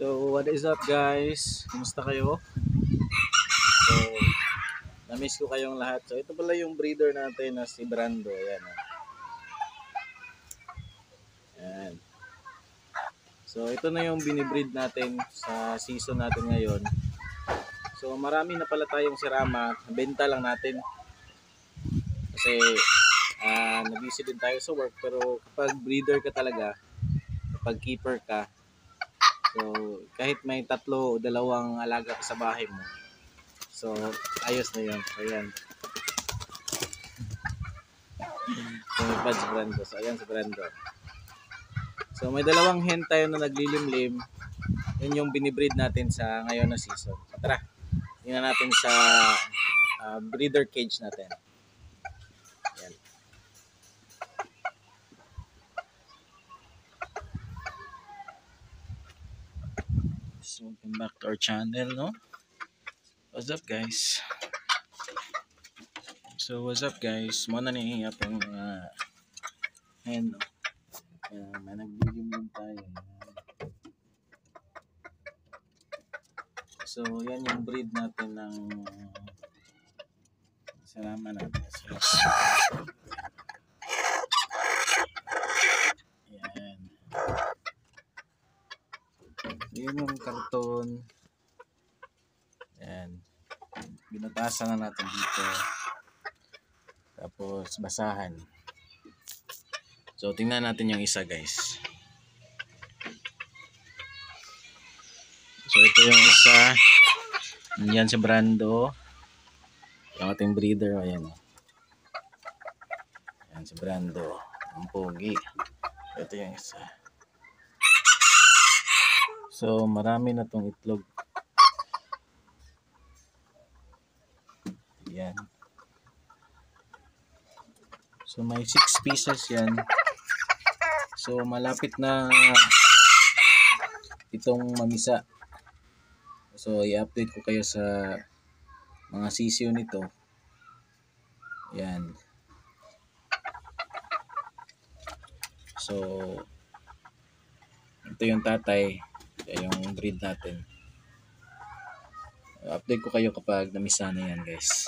So, what is up guys? Kumusta kayo? So, na-miss ko kayong lahat. So, ito pala yung breeder natin na si Brando. Ayan. Ayan. So, ito na yung binibreed natin sa season natin ngayon. So, marami na pala tayong sirama. Benta lang natin. Kasi, nabisi din tayo sa work. Pero kapag breeder ka talaga, kapag keeper ka, so, kahit may 3 o 2 alaga ka sa bahay mo, so, ayos na yun. Ayan. So, may badge si Brando. So, ayan si Brando. So, may 2 hen tayo na naglilimlim. Yun yung binibreed natin sa ngayon na season. So, tara, tingnan natin sa breeder cage natin. Ayan. So, welcome back to our channel, no? What's up, guys? So, what's up, guys? Muna niya pong hen, no? May naglilimlim tayo. So, yan yung breed natin ng sirama natin. So, yan. Yun yung karton. Yan. Binutasan na natin dito. Tapos, basahan. So, tingnan natin yung isa, guys. So, ito yung isa. Yan si Brando. Yung ating breeder. Ayan. Yan si Brando. Ang pogi. Ito yung isa. So, marami na tong itlog. Yan. So, may 6 pieces yan. So, malapit na itong mamisa. So, i-update ko kayo sa mga sisiyo nito. Yan. So, ito yung tatay. Yung breed natin. Update ko kayo kapag namisa na yan, guys.